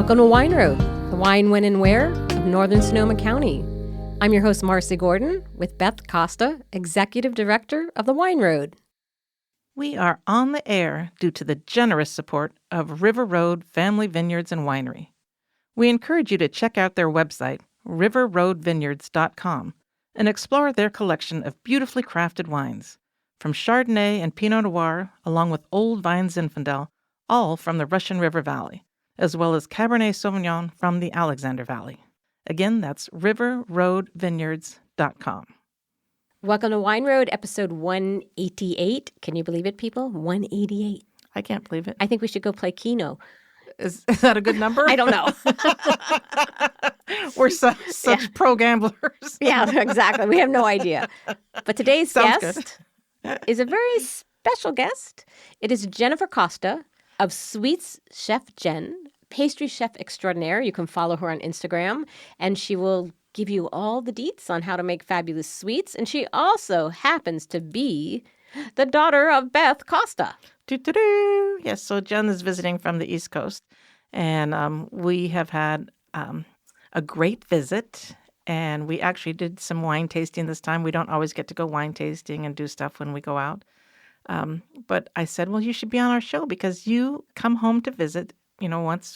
Welcome to Wine Road, the wine, when, and where of northern Sonoma County. I'm your host, Marcy Gordon, with Beth Costa, Executive Director of the Wine Road. We are on the air due to the generous support of River Road Family Vineyards and Winery. We encourage you to check out their website, riverroadvineyards.com, and explore their collection of beautifully crafted wines, from Chardonnay and Pinot Noir, along with Old Vine Zinfandel, all from the Russian River Valley, as well as Cabernet Sauvignon from the Alexander Valley. Again, that's riverroadvineyards.com. Welcome to Wine Road, episode 188. Can you believe it, people? 188. I can't believe it. I think we should go play Keno. Is that a good number? I don't know. We're such pro gamblers. Yeah, exactly. We have no idea. But today's guest is a very special guest. It is Jennifer Costa of Sweets Chef Jen, pastry chef extraordinaire. You can follow her on Instagram, and she will give you all the deets on how to make fabulous sweets. And she also happens to be the daughter of Beth Costa. Doo-doo-doo. Yes, so Jen is visiting from the East Coast, and we have had a great visit, and we actually did some wine tasting this time. We don't always get to go wine tasting and do stuff when we go out. But I said, well, you should be on our show because you come home to visit,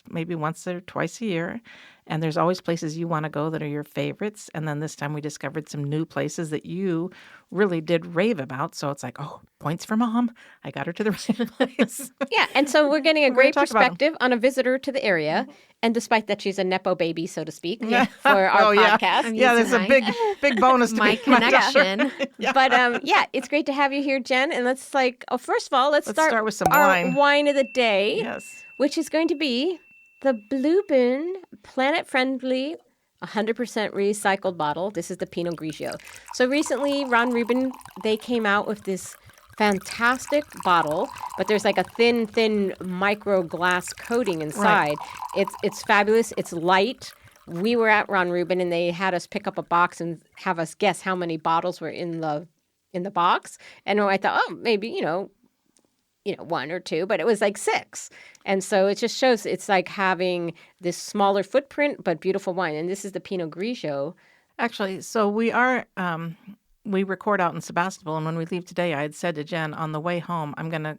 maybe once or twice a year. And there's always places you want to go that are your favorites. And then this time we discovered some new places that you really did rave about. So it's like, oh, points for Mom. I got her to the right place. Yeah. And so we're getting a great perspective on a visitor to the area. And despite that she's a Nepo baby, so to speak, for our podcast. Yeah, there's a big bonus to my connection. Yeah. But it's great to have you here, Jen. And let's first of all, let's start with some our wine of the day. Yes. Which is going to be the Rubin planet-friendly 100% recycled bottle. This is the Pinot Grigio. So recently, Rubin, they came out with this fantastic bottle, but there's like a thin micro glass coating inside. Right. It's fabulous. It's light. We were at Rubin, and they had us pick up a box and have us guess how many bottles were in the box. And I thought, maybe, one or two, but it was like 6. And so it just shows it's like having this smaller footprint, but beautiful wine. And this is the Pinot Grigio. Actually, so we record out in Sebastopol. And when we leave today, I had said to Jen, on the way home, I'm going to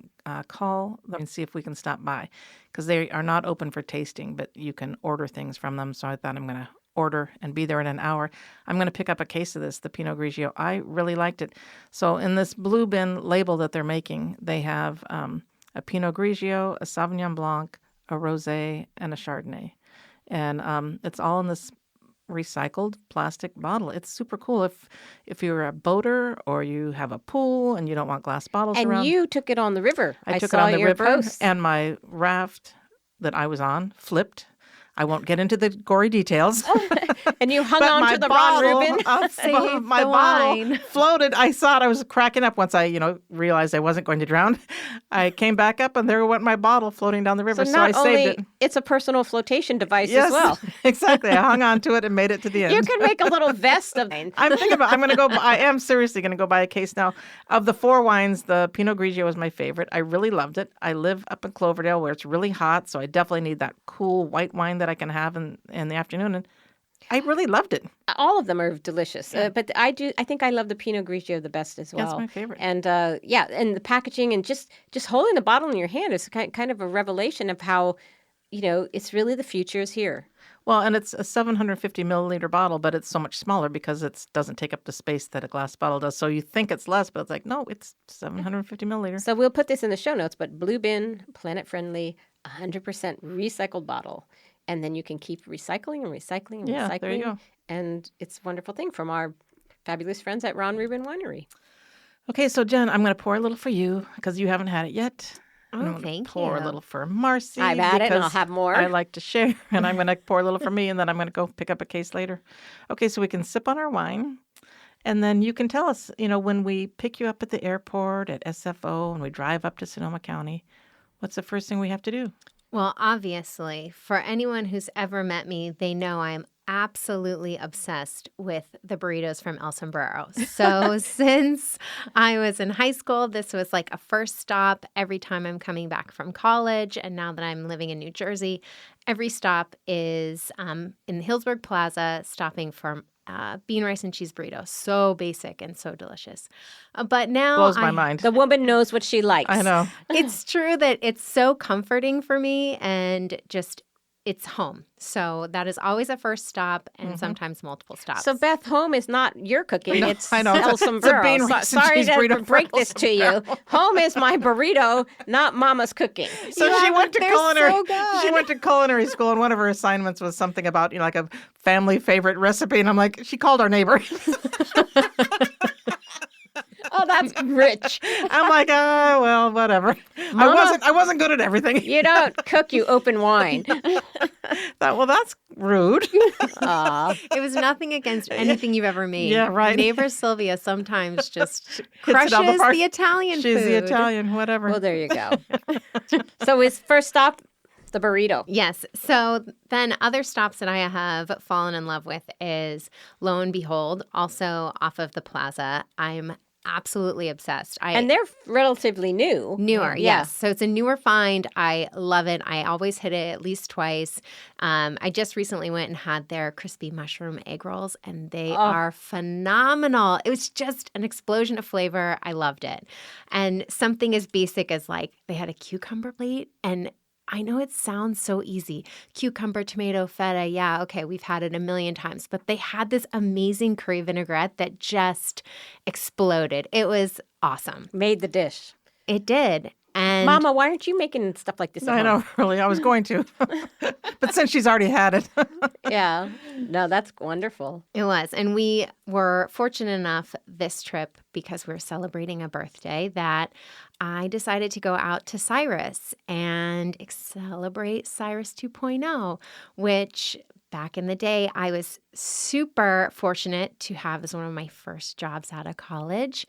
call them and see if we can stop by because they are not open for tasting, but you can order things from them. So I thought I'm going to order and be there in an hour. I'm going to pick up a case of this, the Pinot Grigio. I really liked it. So in this blue bin label that they're making, they have a Pinot Grigio, a Sauvignon Blanc, a Rosé, and a Chardonnay. And it's all in this recycled plastic bottle. It's super cool if you're a boater or you have a pool and you don't want glass bottles around. And you took it on the river. I took saw it on the your river, posts. And my raft that I was on flipped. I won't get into the gory details. And you hung on to the Rubin. My bottle floated. I saw it. I was cracking up once I, realized I wasn't going to drown. I came back up, and there went my bottle floating down the river. So I saved it. It's a personal flotation device as well. Exactly. I hung on to it and made it to the end. You can make a little vest of it. I'm going to go. I am seriously going to go buy a case now. Of the 4 wines, the Pinot Grigio was my favorite. I really loved it. I live up in Cloverdale where it's really hot, so I definitely need that cool white wine that I can have in the afternoon, and I really loved it. All of them are delicious, but I think I love the Pinot Grigio the best as well. That's my favorite. And and the packaging and just holding the bottle in your hand is kind of a revelation of how, it's really the future is here. Well, and it's a 750 milliliter bottle, but it's so much smaller because it doesn't take up the space that a glass bottle does. So you think it's less, but it's like, no, it's 750 milliliters. So we'll put this in the show notes, but Blue Bin, planet-friendly, 100% recycled bottle. And then you can keep recycling and recycling and recycling. There you go. And it's a wonderful thing from our fabulous friends at Rubin Winery. Okay, so Jen, I'm going to pour a little for you because you haven't had it yet. Oh, thank you. Pour a little for Marcy. I've had it and I'll have more. I like to share. And I'm going to pour a little for me, and then I'm going to go pick up a case later. Okay, so we can sip on our wine. And then you can tell us, when we pick you up at the airport, at SFO, and we drive up to Sonoma County, what's the first thing we have to do? Well, obviously, for anyone who's ever met me, they know I'm absolutely obsessed with the burritos from El Sombrero. So since I was in high school, this was like a first stop every time I'm coming back from college. And now that I'm living in New Jersey, every stop is in the Hillsburg Plaza, stopping for bean, rice, and cheese burrito. So basic and so delicious. But now Blows my mind. The woman knows what she likes. I know. It's true that it's so comforting for me and just it's home. So that is always a first stop and sometimes multiple stops. So Beth, home is not your cooking. It's I know. El Sombrero. bean, rice, and Sorry cheese to burrito break from El this to you. Home is my burrito, not Mama's cooking. So Yeah, she went but to they're culinary. so good. She went to culinary school, and one of her assignments was something about like a family favorite recipe. And I'm like, she called our neighbor. Oh, that's rich. I'm like, oh well, whatever. Mama- I wasn't good at everything. You don't cook, you open wine. Well, that's rude. Aw. It was nothing against anything you've ever made. Yeah, right. Neighbor Sylvia sometimes just Hits it out crushes the park. the Italian She's food. the Italian, whatever. Well, there you go. So his first stop, the burrito. Yes. So then other stops that I have fallen in love with is, lo and behold, also off of the plaza. I'm absolutely obsessed. And they're relatively new. Newer, Yeah. yes. So it's a newer find. I love it. I always hit it at least twice. I just recently went and had their crispy mushroom egg rolls, and they are phenomenal. It was just an explosion of flavor. I loved it. And something as basic as like they had a cucumber plate, and I know it sounds so easy. Cucumber, tomato, feta. Yeah, okay, we've had it a million times. But they had this amazing curry vinaigrette that just exploded. It was awesome. Made the dish. It did. And Mama, why aren't you making stuff like this at I home? know, really. I was going to. But since she's already had it. Yeah. No, that's wonderful. it was. And we were fortunate enough this trip, because we were celebrating a birthday, that I decided to go out to Cyrus and celebrate Cyrus 2.0, which back in the day I was super fortunate to have as one of my first jobs out of college.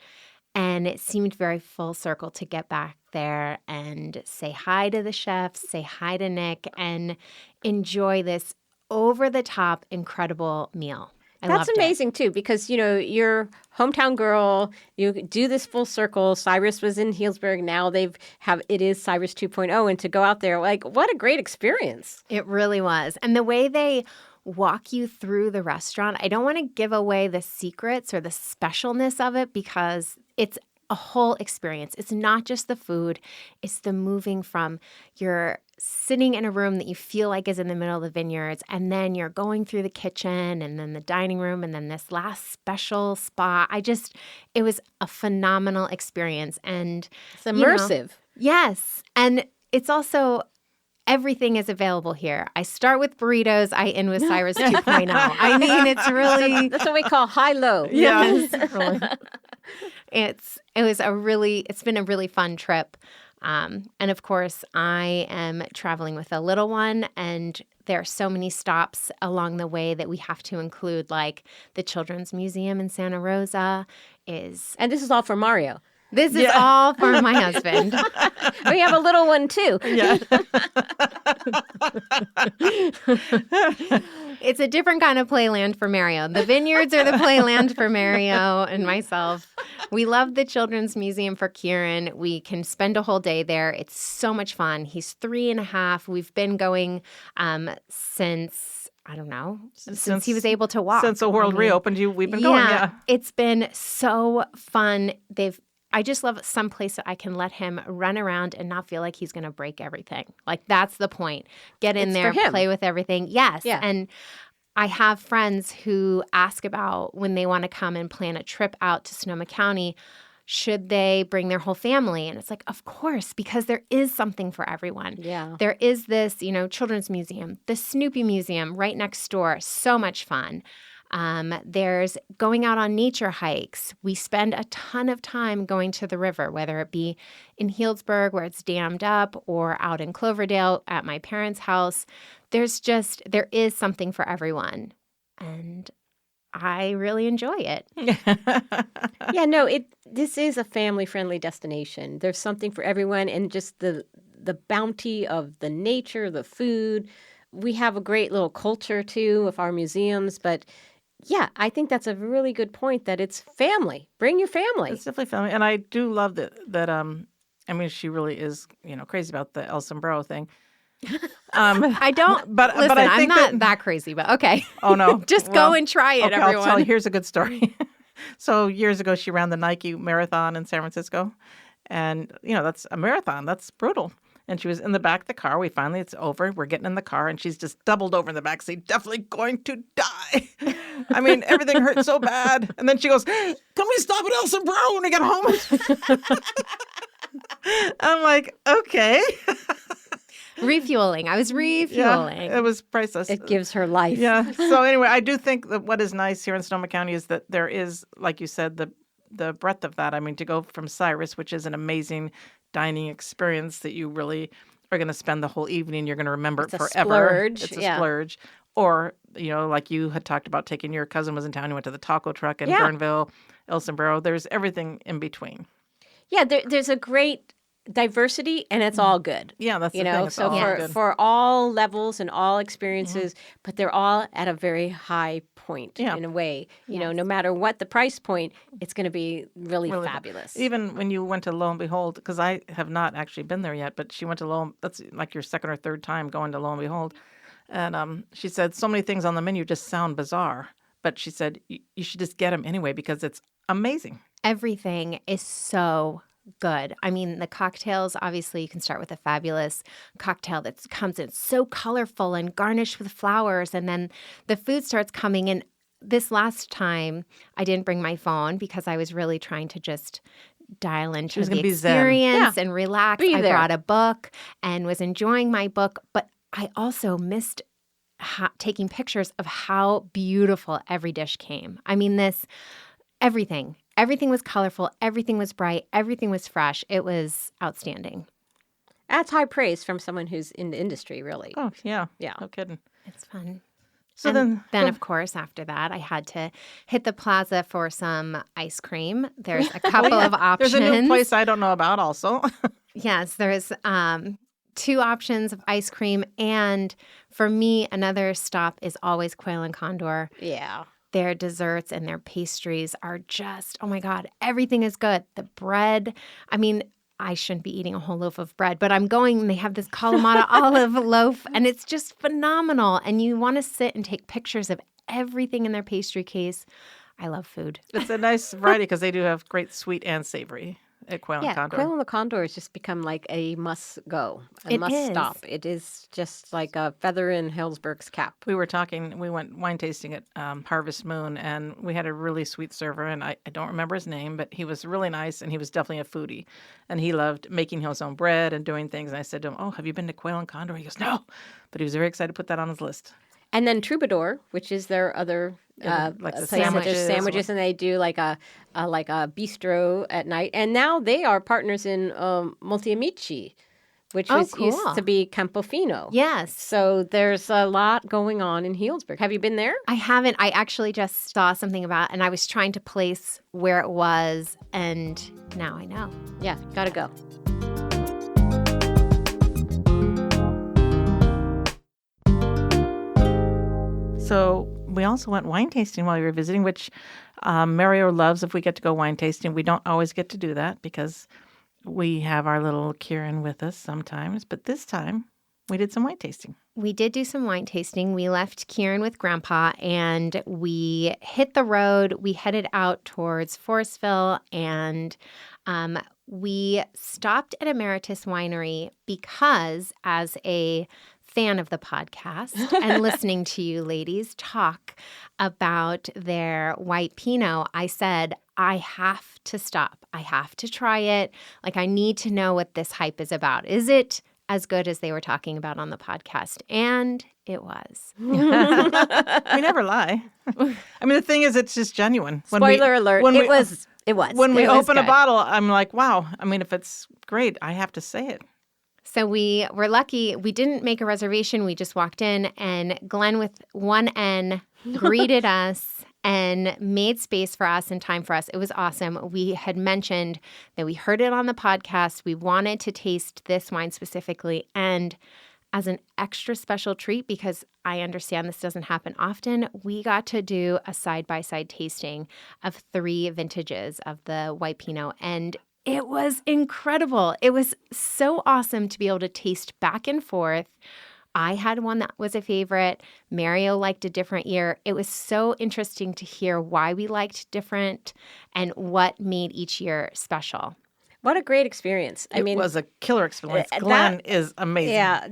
And it seemed very full circle to get back there and say hi to the chefs, say hi to Nick, and enjoy this over-the-top incredible meal. I That's loved it. amazing too, because you're hometown girl. You do this full circle. Cyrus was in Healdsburg. Now it is Cyrus 2.0, and to go out there, like, what a great experience. It really was. And the way they walk you through the restaurant, I don't want to give away the secrets or the specialness of it, because it's a whole experience. It's not just the food. It's the moving from you're sitting in a room that you feel like is in the middle of the vineyards, and then you're going through the kitchen and then the dining room and then this last special spot. It was a phenomenal experience. And It's immersive. yes. And it's also, everything is available here. I start with burritos. I end with Cyrus 2.0. I mean, it's really, That's what we call high-low. Yes, really. it's been a really fun trip. And of course, I am traveling with a little one, and there are so many stops along the way that we have to include, like the Children's Museum in Santa Rosa is. And this is all for Mario. This is all for my husband. We have a little one too. Yeah. It's a different kind of playland for Mario. The vineyards are the playland for Mario and myself. We love the Children's Museum for Kieran. We can spend a whole day there. It's so much fun. He's 3.5. We've been going since, I don't know, since he was able to walk. Since the world reopened, we've been going, yeah. It's been so fun. I just love some place that I can let him run around and not feel like he's going to break everything. Like, that's the point. Get in It's there, for him. play with everything. Yes. Yeah. And I have friends who ask about when they want to come and plan a trip out to Sonoma County, should they bring their whole family? And it's like, of course, because there is something for everyone. Yeah. There is this, Children's Museum, the Snoopy Museum right next door. So much fun. There's going out on nature hikes. We spend a ton of time going to the river, whether it be in Healdsburg where it's dammed up or out in Cloverdale at my parents' house. There is something for everyone. And I really enjoy it. Yeah, no, this is a family-friendly destination. There's something for everyone, and just the the bounty of the nature, the food. We have a great little culture too of our museums, but yeah, I think that's a really good point that it's family. Bring your family. It's definitely family, and I do love that. I mean, she really is, crazy about the El Sombrero thing. I don't. But Listen, I think I'm not that crazy, but okay. Oh no, Just go and try it, okay, everyone. I'll tell you. Here's a good story. So years ago, she ran the Nike Marathon in San Francisco, and that's a marathon. That's brutal. And she was in the back of the car. It's over. We're getting in the car, and she's just doubled over in the back seat, definitely going to die. I mean, everything hurt so bad. And then she goes, "Can we stop at El Sombrero when we get home?" I'm like, okay. Refueling. I was refueling. Yeah, it was priceless. It gives her life. Yeah. So anyway, I do think that what is nice here in Sonoma County is that there is, like you said, the breadth of that. I mean, to go from Cyrus, which is an amazing dining experience that you really are going to spend the whole evening. You're going to remember It's it a forever. splurge, It's a yeah. splurge. Or, like you had talked about taking your cousin was in town. You went to the taco truck in Yeah. Burnville, El Sombrero. There's everything in between. Yeah, there's a great diversity, and it's all good. Yeah, that's the thing. It's So all for good. for all levels and all experiences, but they're all at a very high point Yeah. in a way. Yes. No matter what the price point, it's going to be really Really fabulous. Even when you went to Lo and Behold, because I have not actually been there yet, but she went to that's like your second or third time going to Lo and Behold. And she said so many things on the menu just sound bizarre. But she said you should just get them anyway because it's amazing. Everything is so good. I mean, the cocktails, obviously, you can start with a fabulous cocktail that comes in so colorful and garnished with flowers. And then the food starts coming in. This last time, I didn't bring my phone because I was really trying to just dial into was the gonna be zen. experience and relax. Be I there. brought a book and was enjoying my book, but I also missed taking pictures of how beautiful every dish came. I mean, everything was colorful, everything was bright, everything was fresh. It was outstanding. That's high praise from someone who's in the industry, really. Oh, yeah. Yeah. No kidding. It's fun. So And then of course, after that, I had to hit the plaza for some ice cream. There's a couple of options. there's a new place I don't know about also. Yes, there's 2 options of ice cream. And for me, another stop is always Quail and Condor. Yeah. Their desserts and their pastries are just, oh my God, everything is good. The bread, I mean, I shouldn't be eating a whole loaf of bread, but I'm going, they have this Kalamata olive loaf, and it's just phenomenal. And you want to sit and take pictures of everything in their pastry case. I love food. It's a nice variety because they do have great sweet and savory at Quail and Condor. Quail and the Condor has just become like a must go, a It must is. stop. It is just like a feather in Hillsberg's cap. We went wine tasting at Harvest Moon, and we had a really sweet server, and I don't remember his name, but he was really nice, and he was definitely a foodie, and he loved making his own bread and doing things, and I said to him, "Oh, have you been to Quail and Condor?" He goes, "No," but he was very excited to put that on his list. And then Troubadour, which is their other like the place that does sandwiches. sandwiches, and they do like a bistro at night. And now they are partners in Molti Amici, which used cool. to be Campofino. Yes. So there's a lot going on in Healdsburg. Have you been there? I haven't. I actually just saw something about, and I was trying to place where it was, and now I know. Yeah, gotta go. So we also went wine tasting while we were visiting, which Mario loves if we get to go wine tasting. We don't always get to do that because we have our little Kieran with us sometimes. But this time we did some wine tasting. We did do some wine tasting. We left Kieran with Grandpa and we hit the road. We headed out towards Forestville and we stopped at Emeritus Winery because as a fan of the podcast and listening to you ladies talk about their white Pinot, I said, I have to stop. I have to try it. Like, I need to know what this hype is about. Is it as good as they were talking about on the podcast? And it was. We never lie. I mean, the thing is, it's just genuine. Spoiler alert, it was. When we It was open a good. bottle, I'm like, wow. I mean, if it's great, I have to say it. So we were lucky. We didn't make a reservation. We just walked in, and Glenn with one N greeted us and made space for us and time for us. It was awesome. We had mentioned that we heard it on the podcast. We wanted to taste this wine specifically. And as an extra special treat, because I understand this doesn't happen often, we got to do a side-by-side tasting of 3 vintages of the white Pinot. And it was incredible. It was so awesome to be able to taste back and forth. I had one that was a favorite. Mario liked a different year. It was so interesting to hear why we liked different and what made each year special. What a great experience. It was a killer experience. Glenn is amazing. Yeah,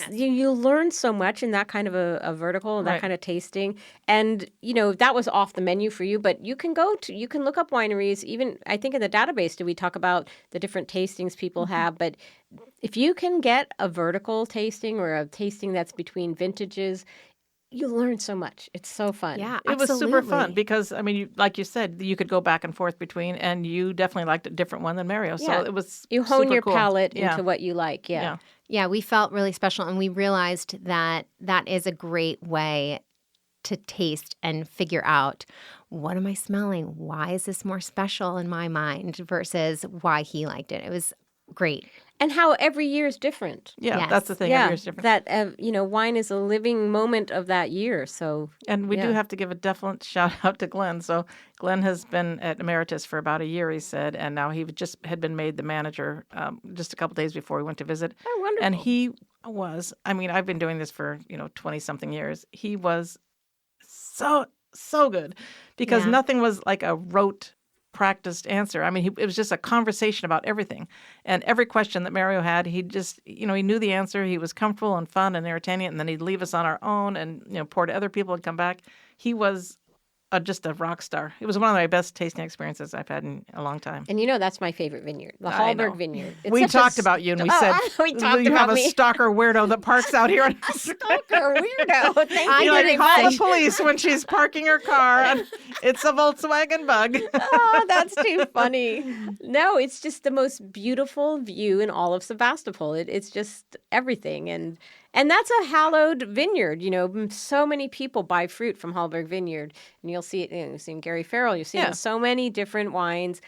you learn so much in that kind of a vertical and that kind of tasting. And, that was off the menu for you, but you can look up wineries. Even, I think in the database, do we talk about the different tastings people have? But if you can get a vertical tasting or a tasting that's between vintages, you learn so much. It's so fun. Yeah, it was super fun because, like you said, you could go back and forth between, and you definitely liked a different one than Mario. So it was you hone super your cool. palate into what you like. Yeah. Yeah, we felt really special, and we realized that is a great way to taste and figure out, what am I smelling? Why is this more special in my mind versus why he liked it? It was great. And how every year is different. Yeah, Yes. that's the thing. Every year is different. That, wine is a living moment of that year. So, and we do have to give a definite shout out to Glenn. So Glenn has been at Emeritus for about a year, he said, and now he just had been made the manager just a couple days before we went to visit. Oh, wonderful. And he was, I've been doing this for, 20-something years. He was so good because nothing was like a rote practiced answer. It was just a conversation about everything. And every question that Mario had, he just, he knew the answer. He was comfortable and fun and entertaining, and then he'd leave us on our own and, pour to other people and come back. He was just a rock star. It was one of my best tasting experiences I've had in a long time. And that's my favorite vineyard, the Hallberg Vineyard. We talked about you, and we said you have a stalker weirdo that parks out here. A stalker weirdo. Thank you very call much. the police when she's parking her car, and it's a Volkswagen Bug. Oh, that's too funny. No, it's just the most beautiful view in all of Sebastopol. It's just everything, and that's a hallowed vineyard. So many people buy fruit from Hallberg Vineyard, and you'll see it. You've seen Gary Farrell. You've seen so many different wines,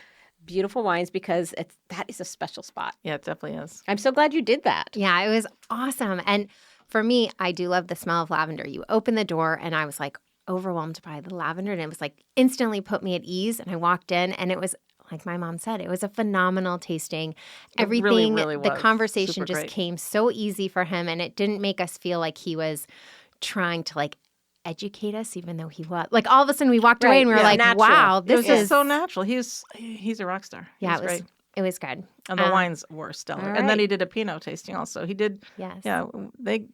beautiful wines, because that is a special spot. Yeah, it definitely is. I'm so glad you did that. Yeah, it was awesome. And for me, I do love the smell of lavender. You open the door, and I was like overwhelmed by the lavender, and it was like instantly put me at ease. And I walked in, and it was, like my mom said, it was a phenomenal tasting. Everything, really the was. conversation Super just great. came so easy for him, and it didn't make us feel like he was trying to educate us, even though he was. All of a sudden we walked away and we were natural. wow, It was this just is so natural. He's a rock star. Yeah, it was great. It was good. And the wines were stellar. all And then right. he did a Pinot tasting also. He did. Yes. Yeah, they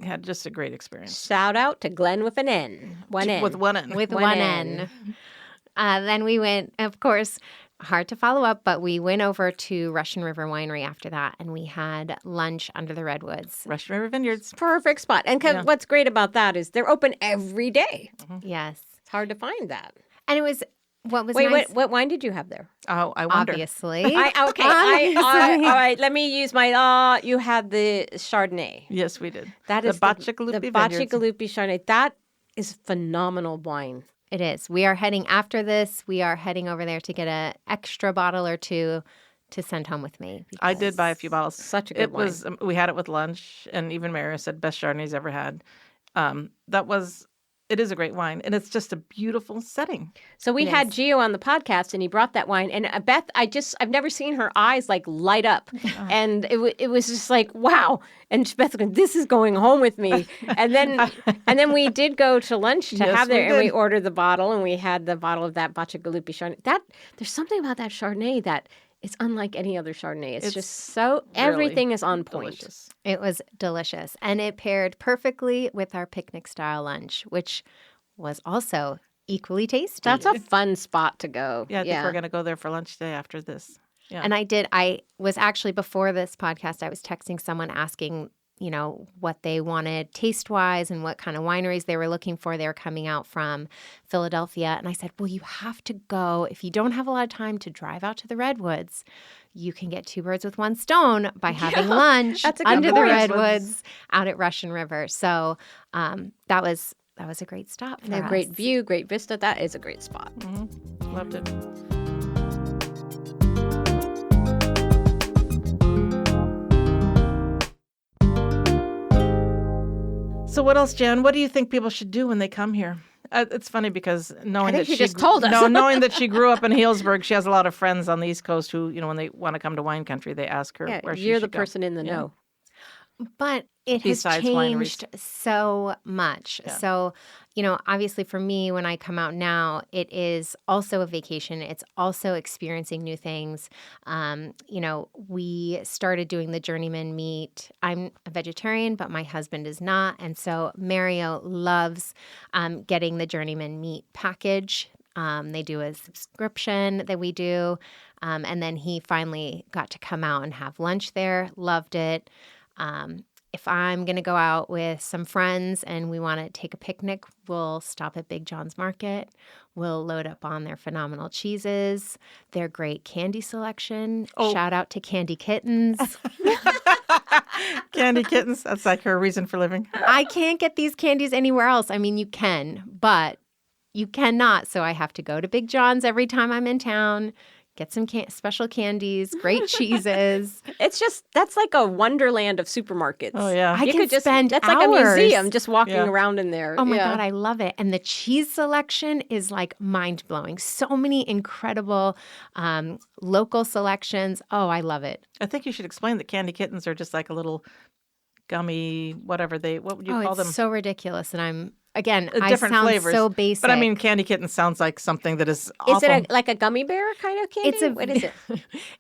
had just a great experience. Shout out to Glenn with an N. One N. With one N. With One one N. N. Then we went, of course, hard to follow up, but we went over to Russian River Winery after that, and we had lunch under the redwoods. Russian River Vineyards. Perfect spot. And what's great about that is they're open every day. Yes. It's hard to find that. And it was, what was Wait, nice, what wine did you have there? Oh, I wonder. obviously. All right, let me use my, you had the Chardonnay. Yes, we did. That is the Bacigalupi the Vineyards. Bacigalupi Chardonnay. That is phenomenal wine. It is. We are heading after this. We are heading over there to get an extra bottle or two to send home with me. I did buy a few bottles. Such a good It was. We had it with lunch, and even Mario said best Chardonnay he's ever had. It is a great wine, and it's just a beautiful setting. So we had Gio on the podcast, and he brought that wine. And Beth, I've never seen her eyes light up, and it was just like wow. And Beth's going, "This is going home with me." And then we did go to lunch to Yes, have there, we and we did. ordered the bottle, and we had the bottle of that Bacigalupi Chardonnay. There's something about that Chardonnay that it's unlike any other Chardonnay. It's just so everything is on point. Delicious. It was delicious. And it paired perfectly with our picnic style lunch, which was also equally tasty. That's a fun spot to go. Yeah, I think we're going to go there for lunch today after this. Yeah. And I was actually, before this podcast, I was texting someone asking, what they wanted taste-wise and what kind of wineries they were looking for. They were coming out from Philadelphia. And I said, well, you have to go. If you don't have a lot of time to drive out to the Redwoods, you can get 2 birds with 1 stone by having lunch that's a good under the point. Redwoods out at Russian River. So that was that was a great stop for And a us. great view, great vista. That is a great spot. Loved it. So what else, Jen? What do you think people should do when they come here? It's funny because knowing think that you just told us. knowing that she grew up in Healdsburg, she has a lot of friends on the East Coast who, when they want to come to wine country, they ask her where she you're should the go. person in the Yeah. know. But it has Besides wineries. changed so much. Yeah. So, obviously for me, when I come out now, it is also a vacation. It's also experiencing new things. We started doing the journeyman meat. I'm a vegetarian, but my husband is not. And so Mario loves getting the journeyman meat package. They do a subscription that we do. And then he finally got to come out and have lunch there. Loved it. If I'm going to go out with some friends and we want to take a picnic, we'll stop at Big John's Market. We'll load up on their phenomenal cheeses, their great candy selection. Oh. Shout out to Candy Kittens. Candy Kittens. That's like her reason for living. I can't get these candies anywhere else. I mean, you can, but you cannot. So I have to go to Big John's every time I'm in town. Get some special candies, great cheeses. That's like a wonderland of supermarkets. Oh, yeah. I can spend That's hours. like a museum just walking Yeah. around in there. Oh my Yeah. God, I love it. And the cheese selection is like mind-blowing. So many incredible local selections. Oh, I love it. I think you should explain that Candy Kittens are just like a little gummy, what would you call It's them? so ridiculous. And I Different sound flavors. so basic. But I mean, Candy Kitten sounds like something that is Is awful. it like a gummy bear kind of candy? What is it?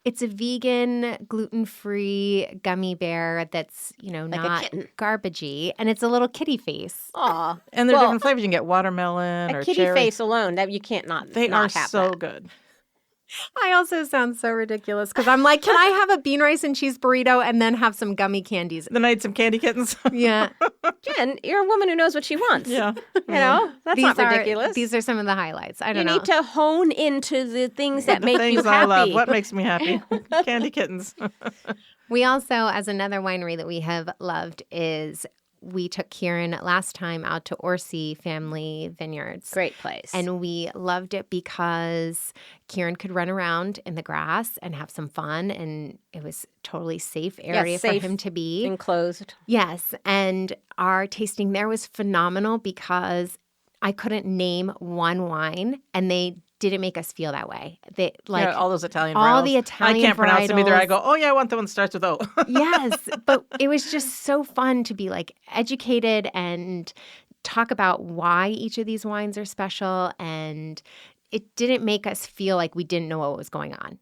It's a vegan, gluten-free gummy bear that's, not kitten. garbagey. And it's a little kitty face. Aw. And there are Well, different flavors. You can get watermelon a or kitty cherry. face alone, that you can't They not are have so that. good. I also sound so ridiculous because I'm like, can I have a bean rice and cheese burrito and then have some gummy candies? Then I had some Candy Kittens. Yeah. Jen, you're a woman who knows what she wants. Yeah. That's not ridiculous. These are some of the highlights. I you don't know. need to hone into the things that make Things you I happy. love. What makes me happy? Candy Kittens. We also, as another winery that we have loved, is we took Kieran last time out to Orsi Family Vineyards. Great place. And we loved it because Kieran could run around in the grass and have some fun. And it was totally safe area safe, for him to be. enclosed. Yes. And our tasting there was phenomenal because I couldn't name one wine and they didn't make us feel that way. They All those Italian all varietals. the Italian I can't pronounce them either. I varietals. go, oh yeah, I want the one that starts with O. Yes, but it was just so fun to be like educated and talk about why each of these wines are special. And it didn't make us feel like we didn't know what was going on.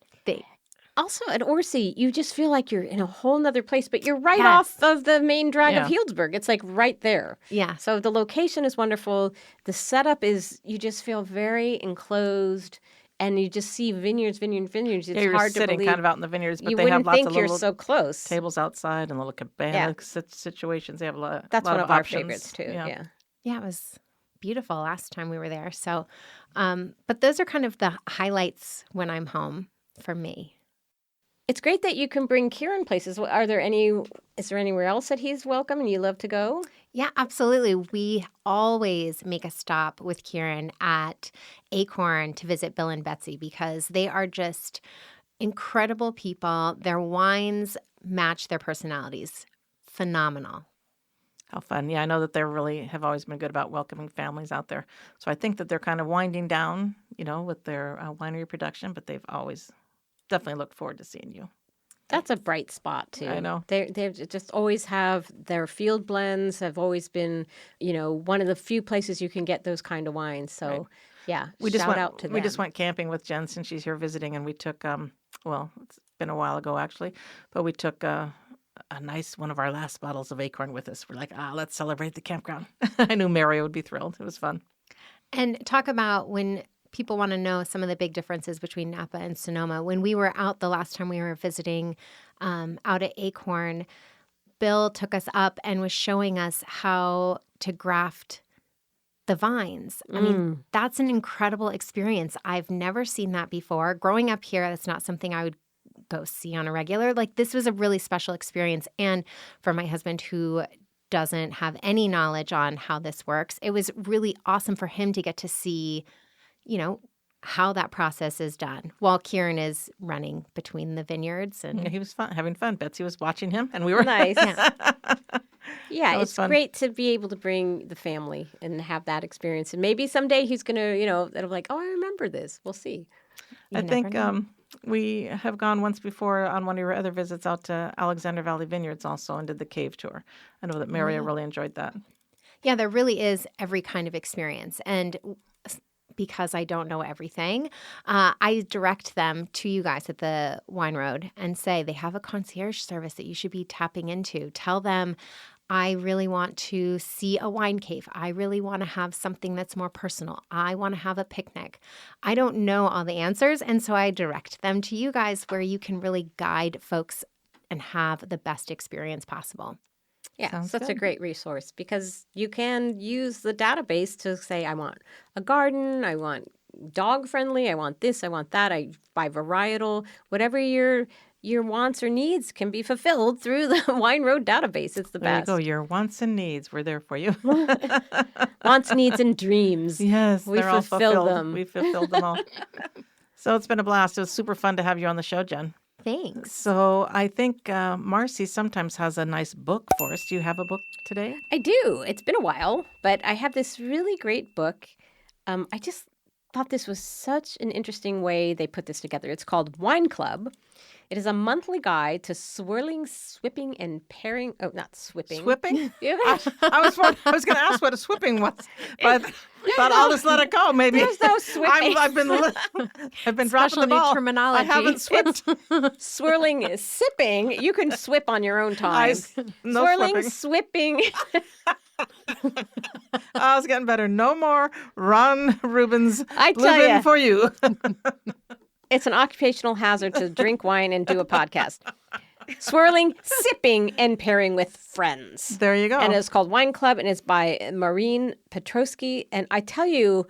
Also at Orsi, you just feel like you're in a whole nother place, but you're right Yes. off of the main drag of Yeah. Healdsburg. It's like right there. Yeah. So the location is wonderful. The setup is, you just feel very enclosed and you just see vineyards. It's You're hard to sitting believe. kind of out in the vineyards, but You they have wouldn't lots think of you're little so close. tables outside and little cabana situations. They have a lot. That's lot one of our options. favorites too. Yeah. Yeah, it was beautiful last time we were there. So, but those are kind of the highlights when I'm home for me. It's great that you can bring Kieran places. Is there anywhere else that he's welcome and you love to go? Yeah, absolutely. We always make a stop with Kieran at Acorn to visit Bill and Betsy because they are just incredible people. Their wines match their personalities. Phenomenal. How fun. Yeah, I know that they really have always been good about welcoming families out there. So I think that they're kind of winding down, with their winery production, but they've always definitely looked forward to seeing you. That's a bright spot too. I know. They've just always have their field blends have always been, one of the few places you can get those kind of wines. So, Right. yeah, We shout just went out to them. We just went camping with Jen since she's here visiting, and we took it's been a while ago actually, but we took a nice one of our last bottles of Acorn with us. We're like, let's celebrate the campground. I knew Mario would be thrilled. It was fun. And talk about when people want to know some of the big differences between Napa and Sonoma. When we were out the last time we were visiting out at Acorn, Bill took us up and was showing us how to graft the vines. I mean, that's an incredible experience. I've never seen that before. Growing up here, that's not something I would go see on a regular. Like, this was a really special experience. And for my husband who doesn't have any knowledge on how this works. It was really awesome for him to get to see, how that process is done while Kieran is running between the vineyards. And Yeah, he was having fun. Betsy was watching him, and we were Nice. Yeah. Yeah, That was it's fun. great to be able to bring the family and have that experience. And maybe someday he's going to, it'll be like, oh, I remember this. We'll see. I You think never know. we have gone once before on one of your other visits out to Alexander Valley Vineyards also and did the cave tour. I know that Maria really enjoyed that. Yeah, there really is every kind of experience. And because I don't know everything, I direct them to you guys at the Wine Road and say they have a concierge service that you should be tapping into. Tell them, I really want to see a wine cave. I really want to have something that's more personal. I want to have a picnic. I don't know all the answers, and so I direct them to you guys where you can really guide folks and have the best experience possible. Yeah, Sounds such a good. great resource because you can use the database to say, I want a garden, I want dog friendly, I want this, I want that, I buy varietal, whatever your wants or needs can be fulfilled through the Wine Road database. It's the There you best. go. Your wants and needs. We're there for you. Wants, needs, and dreams. Yes, We they're all fulfill fulfilled. them. We fulfilled them all. So it's been a blast. It was super fun to have you on the show, Jen. Thanks. So I think Marcy sometimes has a nice book for us. Do you have a book today? I do. It's been a while, but I have this really great book. I just thought this was such an interesting way they put this together. It's called Wine Club. It is a monthly guide to swirling, swipping, and pairing. Oh, not swipping. Swipping? Yeah. I was going to ask what a swipping was, but thought I'll just let it go. Maybe There's no swipping. I've been dropping Special the new ball. terminology. I haven't swipped. Swirling is sipping. You can swip on your own time. No Swirling, swipping. swipping. Oh, it's getting better. No more Ron Rubin's I tell Lubin ya. for you. It's an occupational hazard to drink wine and do a podcast. Swirling, sipping, and pairing with friends. There you go. And it's called Wine Club, and it's by Maureen Petrosky. And I tell you,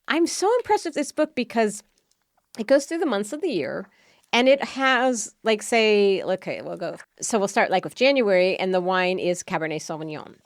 I'm so impressed with this book because it goes through the months of the year, and it has, like, say, okay, we'll start like with January, and the wine is Cabernet Sauvignon.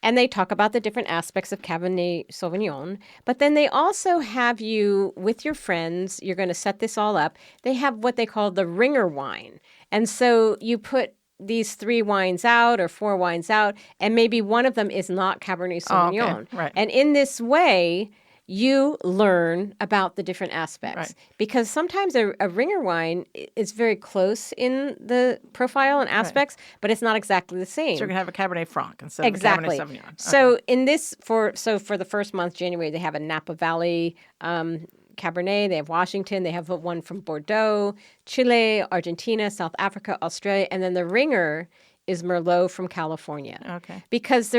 And they talk about the different aspects of Cabernet Sauvignon. But then they also have you, with your friends, you're going to set this all up. They have what they call the ringer wine. And so you put these 3 wines out or 4 wines out, and maybe one of them is not Cabernet Sauvignon. Oh, okay. Right. And in this way, you learn about the different aspects. Right. Because sometimes a ringer wine is very close in the profile and aspects, but it's not exactly the same. So you're going to have a Cabernet Franc instead Exactly. of a Cabernet Sauvignon. So in this, for the first month, January, they have a Napa Valley Cabernet. They have Washington. They have one from Bordeaux, Chile, Argentina, South Africa, Australia, and then the ringer is Merlot from California. Okay. Because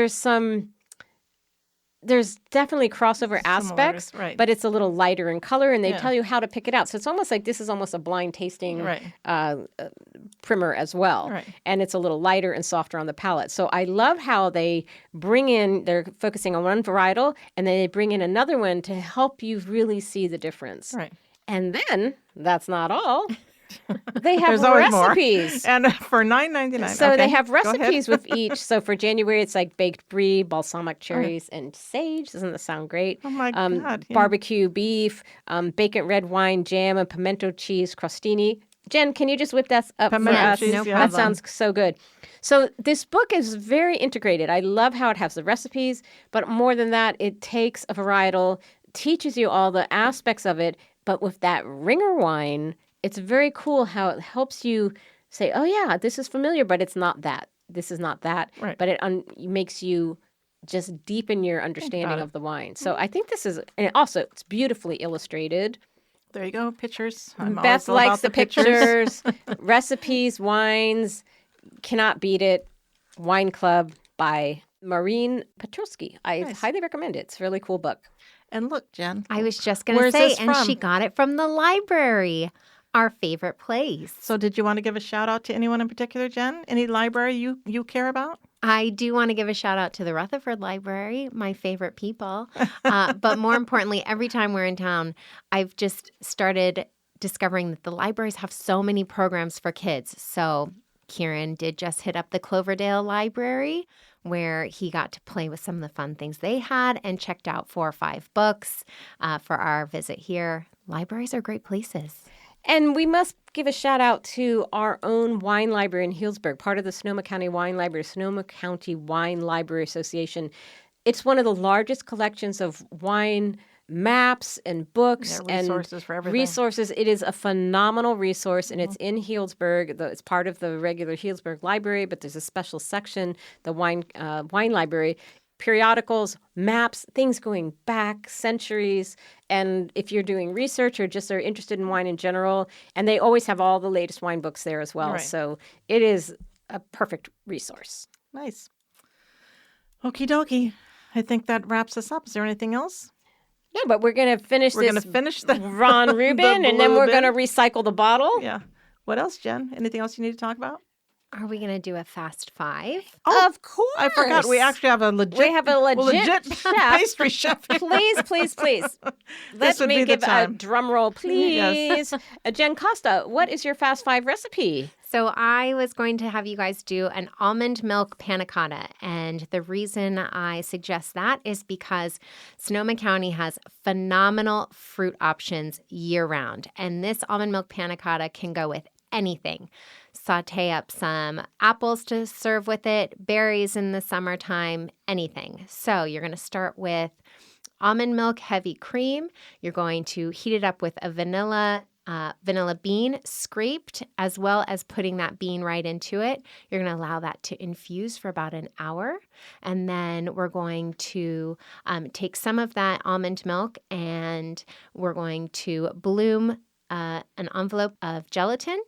there's definitely crossover aspects, right. but it's a little lighter in color, and they Yeah. tell you how to pick it out. So it's almost like this is almost a blind tasting Right. primer as well. Right. And it's a little lighter and softer on the palate. So I love how they're focusing on one varietal, and then they bring in another one to help you really see the difference. Right. And then, that's not all. They have There's always more. recipes. And for $9.99. So okay. they have Go ahead. recipes with each. So for January, it's like baked brie, balsamic cherries, and sage. Doesn't that sound great? Oh, my God. Yeah. Barbecue beef, bacon red wine, jam, and pimento cheese crostini. Jen, can you just whip that up Pimento for us? cheese, no yeah. That problem. sounds so good. So this book is very integrated. I love how it has the recipes, but more than that, it takes a varietal, teaches you all the aspects of it, but with that ringer wine, it's very cool how it helps you say, oh, yeah, this is familiar, but it's not that. This is not that. Right. But it makes you just deepen your understanding it. of the wine. So I think this is, and also it's beautifully illustrated. There you go. Pictures. I'm Beth always all about likes the pictures. recipes, wines. Cannot beat it. Wine Club by Maureen Petrosky. I Nice. highly recommend it. It's a really cool book. And look, Jen. I was just going to Where's say, this and from? she got it from the library, our favorite place. So did you want to give a shout out to anyone in particular, Jen? Any library you care about? I do want to give a shout out to the Rutherford Library, my favorite people. But more importantly, every time we're in town, I've just started discovering that the libraries have so many programs for kids. So Kieran did just hit up the Cloverdale Library, where he got to play with some of the fun things they had and checked out 4 or 5 books for our visit here. Libraries are great places. And we must give a shout out to our own wine library in Healdsburg, part of the Sonoma County Wine Library, Sonoma County Wine Library Association. It's one of the largest collections of wine maps and books and resources for everything. Resources. It is a phenomenal resource, and it's in Healdsburg. It's part of the regular Healdsburg Library, but there's a special section, the wine library. Periodicals, maps, things going back centuries. And if you're doing research or just are interested in wine in general, and they always have all the latest wine books there as well. Right. So it is a perfect resource. Nice. Okie dokie. I think that wraps us up. Is there anything else? No, but we're going to finish We're going to finish the Ron Rubin, and then we're going to recycle the bottle. Yeah. What else, Jen? Anything else you need to talk about? Are we going to do a fast 5? Oh, of course. I forgot. We actually have a legit chef. pastry chef. Please. This Let would me be the give a time. drum roll, please. Yes. Jen Costa, what is your Fast 5 recipe? So I was going to have you guys do an almond milk panna cotta. And the reason I suggest that is because Sonoma County has phenomenal fruit options year-round. And this almond milk panna cotta can go with anything. Saute up some apples to serve with it, berries in the summertime, anything. So you're going to start with almond milk heavy cream. You're going to heat it up with a vanilla bean scraped, as well as putting that bean right into it. You're going to allow that to infuse for about an hour. And then we're going to take some of that almond milk and we're going to bloom an envelope of gelatin.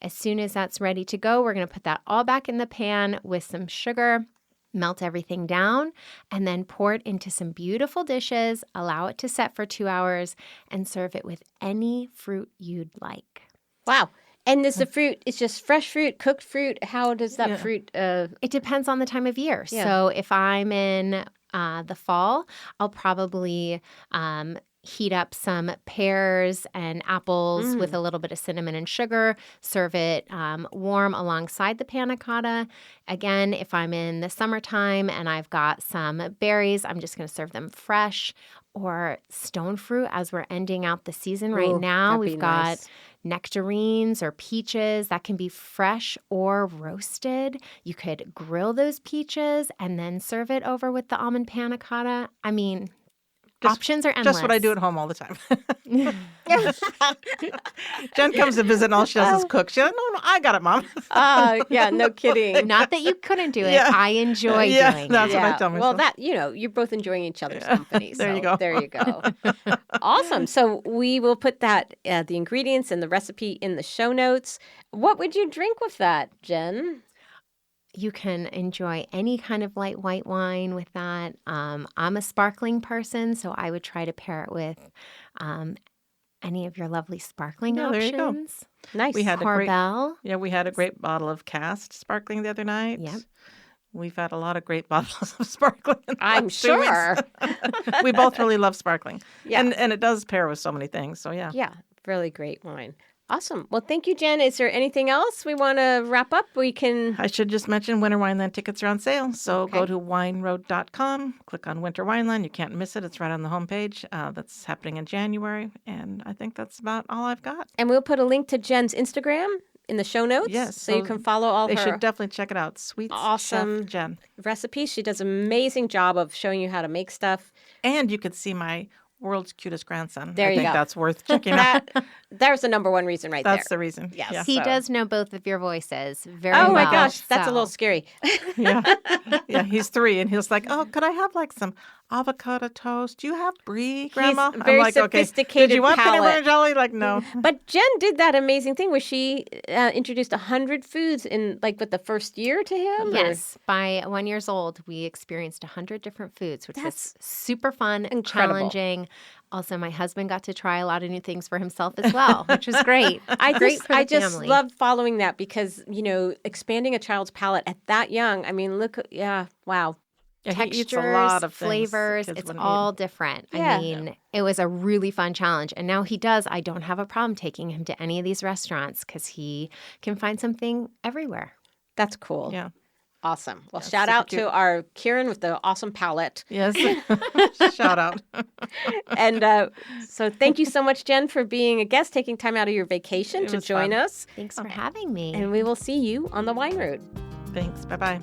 As soon as that's ready to go, we're going to put that all back in the pan with some sugar, melt everything down, and then pour it into some beautiful dishes, allow it to set for 2 hours, and serve it with any fruit you'd like. Wow. And is the fruit, it's just fresh fruit, cooked fruit? How does that fruit? It depends on the time of year. Yeah. So if I'm in the fall, I'll probably heat up some pears and apples with a little bit of cinnamon and sugar, serve it warm alongside the panna cotta. Again, if I'm in the summertime and I've got some berries, I'm just going to serve them fresh. Or stone fruit as we're ending out the season right now. We've got nectarines or peaches that can be fresh or roasted. You could grill those peaches and then serve it over with the almond panna cotta. I mean, options are endless. Just what I do at home all the time. Jen comes to visit and all she does is cook. She's like, no, I got it, Mom. Yeah, no kidding. Not that you couldn't do it. Yeah. I enjoy doing it. That's what I tell myself. Well, you're both enjoying each other's company. There so you go. There you go. Awesome. So we will put that, the ingredients and the recipe in the show notes. What would you drink with that, Jen? You can enjoy any kind of light white wine with that. I'm a sparkling person, so I would try to pair it with any of your lovely sparkling Yeah, there you go. options. Nice. We had Corbel. we had a great bottle of cast sparkling the other night. Yep. We've had a lot of great bottles of sparkling. in the I'm last 2 weeks. sure. We both really love sparkling. Yeah. And it does pair with so many things. So yeah. Yeah, really great wine. Awesome. Well, thank you, Jen. Is there anything else we want to wrap up? We can. I should just mention Winter Wineland tickets are on sale. So go to wineroad.com, click on Winter Wineland. You can't miss it. It's right on the homepage. That's happening in January. And I think that's about all I've got. And we'll put a link to Jen's Instagram in the show notes. Yes, So you so can follow all They her should definitely check it out. Sweet awesome Chef Jen. recipes. She does an amazing job of showing you how to make stuff. And you could see my world's cutest grandson. There I you think go. that's worth checking out. There's the number one reason right That's the there. reason. Yes. Yeah. He So- does know both of your voices very Oh well. my gosh, that's a so- little scary. Yeah. Yeah, he's 3 and he's like, "Oh, could I have like some avocado toast? Do you have brie, Grandma?" very I'm like, "Okay. sophisticated Did you want peanut palate. butter and jelly?" Like, no. But Jen did that amazing thing where she introduced 100 foods in with the first year to him. or- Yes. By 1 year old, we experienced 100 different foods, which was super fun, incredible. challenging. Also, my husband got to try a lot of new things for himself as well, which was great. Great for the I just family. love following that because, expanding a child's palate at that young. I mean, look, wow. Yeah, he Textures, eats a lot of things flavors, kids it's wouldn't all eat. different. Yeah. I mean, it was a really fun challenge. And now he does. I don't have a problem taking him to any of these restaurants because he can find something everywhere. That's cool. Yeah. Awesome. Well, Yeah, shout super out cute. to our Kieran with the awesome palette. Yes. Shout out. And so thank you so much, Jen, for being a guest, taking time out of your vacation It to was join fun. us. Thanks for having me. And we will see you on the wine route. Thanks. Bye-bye.